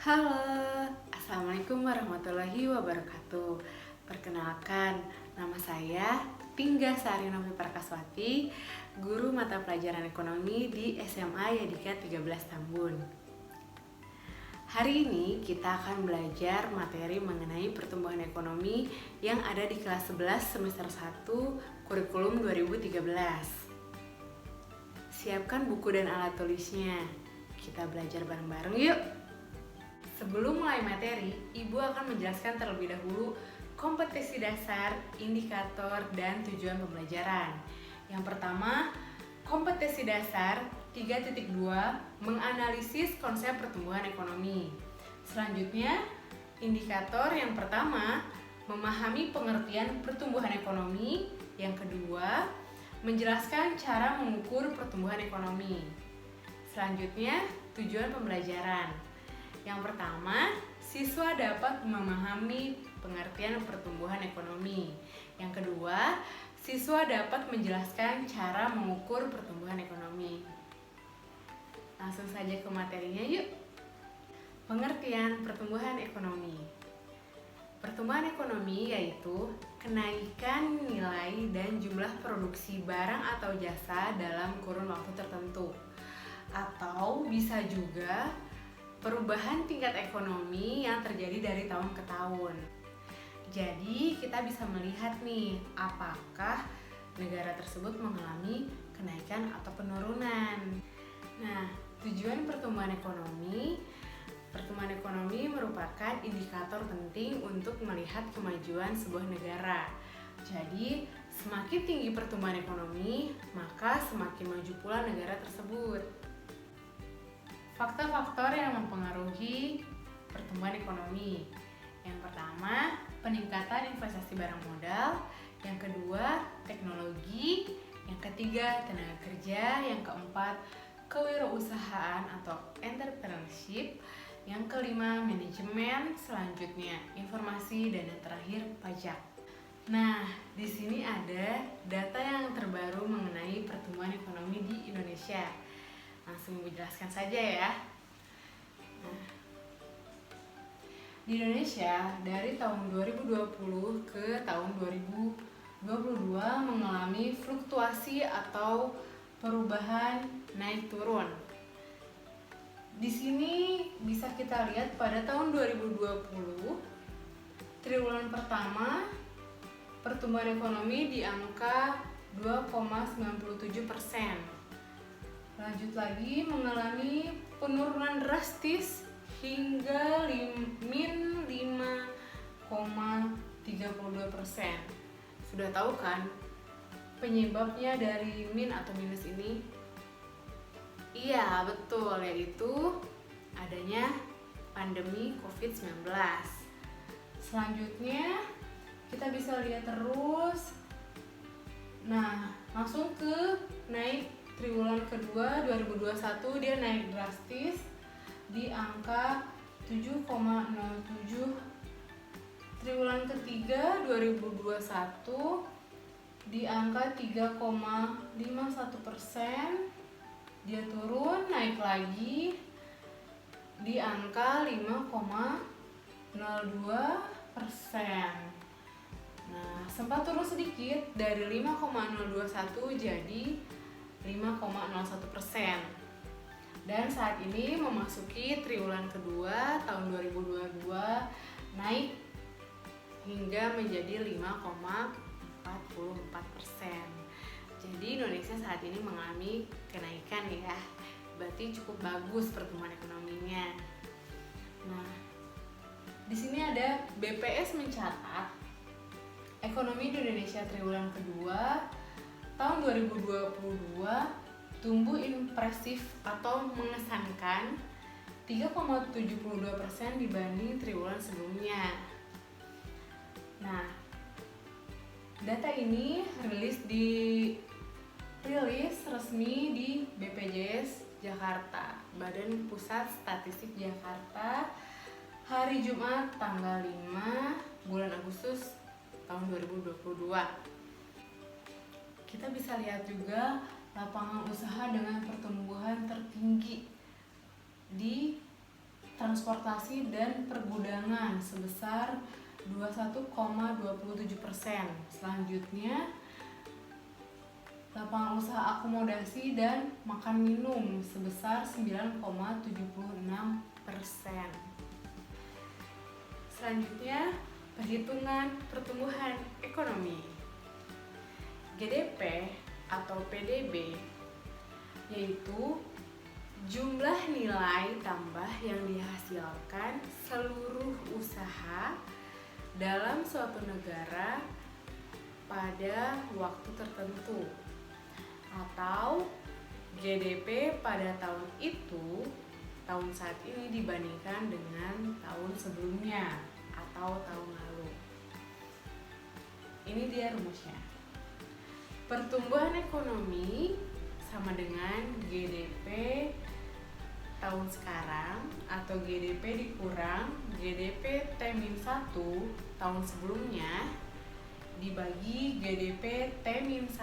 Halo, Assalamualaikum warahmatullahi wabarakatuh. Perkenalkan, nama saya Tingga Sari Novi Prakaswati, guru mata pelajaran ekonomi di SMA Yadika 13 Tambun. Hari ini kita akan belajar materi mengenai pertumbuhan ekonomi yang ada di kelas 11 semester 1 kurikulum 2013. Siapkan buku dan alat tulisnya. Kita belajar bareng-bareng yuk! Sebelum mulai materi, Ibu akan menjelaskan terlebih dahulu kompetensi dasar, indikator, dan tujuan pembelajaran. Yang pertama, kompetensi dasar 3.2 menganalisis konsep pertumbuhan ekonomi. Selanjutnya, indikator yang pertama memahami pengertian pertumbuhan ekonomi. Yang kedua, menjelaskan cara mengukur pertumbuhan ekonomi. Selanjutnya, tujuan pembelajaran. Yang pertama, siswa dapat memahami pengertian pertumbuhan ekonomi. Yang kedua, siswa dapat menjelaskan cara mengukur pertumbuhan ekonomi. Langsung saja ke materinya yuk. Pengertian pertumbuhan ekonomi. Pertumbuhan ekonomi yaitu kenaikan nilai dan jumlah produksi barang atau jasa dalam kurun waktu tertentu. Atau bisa juga perubahan tingkat ekonomi yang terjadi dari tahun ke tahun. Jadi kita bisa melihat nih, apakah negara tersebut mengalami kenaikan atau penurunan. Nah, tujuan pertumbuhan ekonomi merupakan indikator penting untuk melihat kemajuan sebuah negara. Jadi, semakin tinggi pertumbuhan ekonomi, maka semakin maju pula negara tersebut. Faktor-faktor yang mempengaruhi pertumbuhan ekonomi. Yang pertama, peningkatan investasi barang modal. Yang kedua, teknologi. Yang ketiga, tenaga kerja. Yang keempat, kewirausahaan atau entrepreneurship. Yang kelima, manajemen. Selanjutnya, informasi, dan yang terakhir, pajak. Nah, di sini ada data yang terbaru mengenai pertumbuhan ekonomi di Indonesia. Langsung menjelaskan saja ya. Nah, di Indonesia dari tahun 2020 ke tahun 2022 mengalami fluktuasi atau perubahan naik turun. Di sini bisa kita lihat pada tahun 2020 triwulan pertama pertumbuhan ekonomi di angka 2,97%. Lanjut lagi mengalami penurunan drastis hingga min 5,32%. Sudah tahu kan penyebabnya dari min atau minus ini? Iya, betul, yaitu adanya pandemi COVID-19. Selanjutnya kita bisa lihat terus. Nah, langsung ke naik triwulan kedua 2021 dia naik drastis di angka 7,07. Triwulan ketiga 2021 di angka 3,51%. Dia turun, naik lagi di angka 5,02%. Nah, sempat turun sedikit dari 5,021 jadi 5,01%. Dan saat ini memasuki triwulan kedua tahun 2022 naik hingga menjadi 5,44%. Jadi Indonesia saat ini mengalami kenaikan ya. Berarti cukup bagus pertumbuhan ekonominya. Nah, di sini ada BPS mencatat ekonomi di Indonesia triwulan kedua tahun 2022 tumbuh impresif atau mengesankan 3,72% dibanding triwulan sebelumnya. Nah, data ini rilis resmi di BPJS Jakarta, Badan Pusat Statistik Jakarta, hari Jumat tanggal 5 bulan Agustus tahun 2022. Kita bisa lihat juga lapangan usaha dengan pertumbuhan tertinggi di transportasi dan pergudangan sebesar 21,27%. Selanjutnya, lapangan usaha akomodasi dan makan minum sebesar 9,76%. Selanjutnya, perhitungan pertumbuhan ekonomi. GDP atau PDB yaitu jumlah nilai tambah yang dihasilkan seluruh usaha dalam suatu negara pada waktu tertentu, atau GDP pada tahun itu, tahun saat ini dibandingkan dengan tahun sebelumnya atau tahun lalu. Ini dia rumusnya. Pertumbuhan ekonomi sama dengan GDP tahun sekarang atau GDP dikurang GDP T-1 tahun sebelumnya dibagi GDP T-1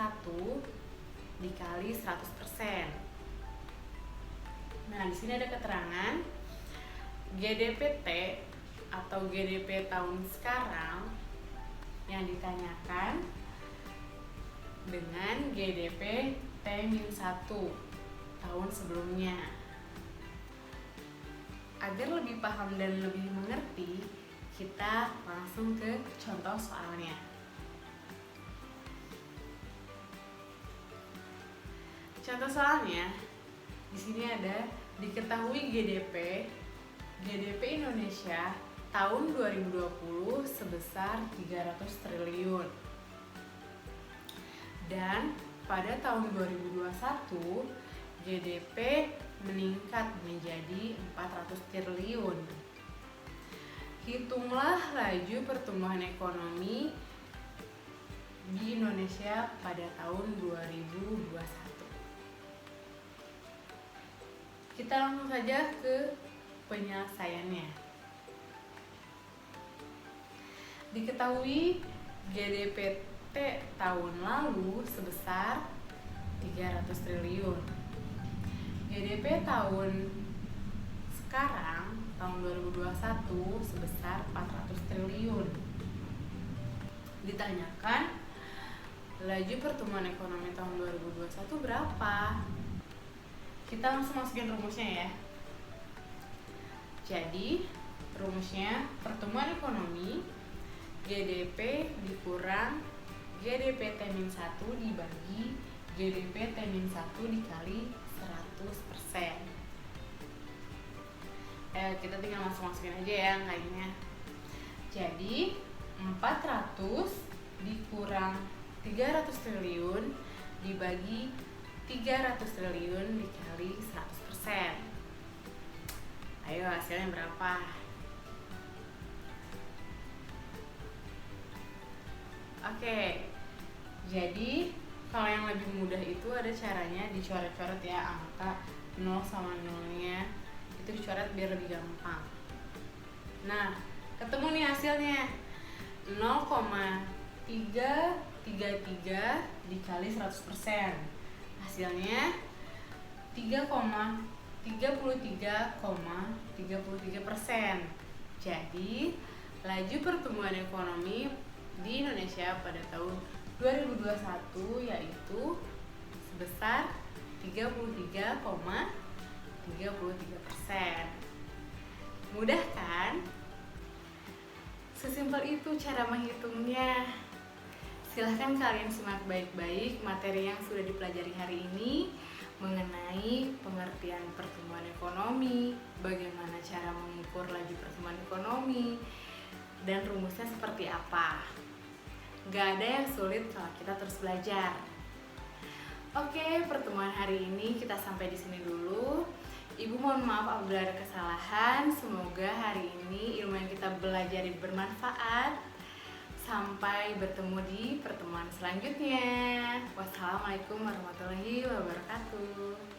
dikali 100%. Nah, di sini ada keterangan GDP T atau GDP tahun sekarang yang ditanyakan dengan GDP T-1 tahun sebelumnya. Agar lebih paham dan lebih mengerti, kita langsung ke contoh soalnya. Contoh soalnya, di sini ada diketahui GDP Indonesia tahun 2020 sebesar 300 triliun. Dan pada tahun 2021 GDP meningkat menjadi 400 triliun. Hitunglah laju pertumbuhan ekonomi di Indonesia pada tahun 2021. Kita langsung saja ke penyelesaiannya. Diketahui GDP tahun lalu sebesar 300 triliun. GDP tahun sekarang, tahun 2021 sebesar 400 triliun. Ditanyakan laju pertumbuhan ekonomi tahun 2021 berapa? Kita langsung masukin rumusnya ya. Jadi, rumusnya pertumbuhan ekonomi GDP dikurang GDP T-1 dibagi GDP T-1 dikali 100%. Kita tinggal masukin aja ya angkanya. Jadi 400 dikurang 300 triliun dibagi 300 triliun dikali 100%. Ayo, hasilnya berapa? Oke, jadi kalau yang lebih mudah itu ada caranya dicoret-coret ya, angka 0 sama 0-nya itu dicoret biar lebih gampang. Nah, ketemu nih hasilnya 0,333 dikali 100%. Hasilnya 3,33,33%. Jadi, laju pertumbuhan ekonomi di Indonesia pada tahun 2021 yaitu sebesar 33,33%. Mudah kan? Sesimpel itu cara menghitungnya. Silahkan kalian simak baik-baik materi yang sudah dipelajari hari ini mengenai pengertian pertumbuhan ekonomi, bagaimana cara mengukur laju pertumbuhan ekonomi, dan rumusnya seperti apa. Gak ada yang sulit kalau kita terus belajar. Oke, pertemuan hari ini kita sampai di sini dulu. Ibu mohon maaf apabila ada kesalahan. Semoga hari ini ilmu yang kita pelajari bermanfaat. Sampai bertemu di pertemuan selanjutnya. Wassalamualaikum warahmatullahi wabarakatuh.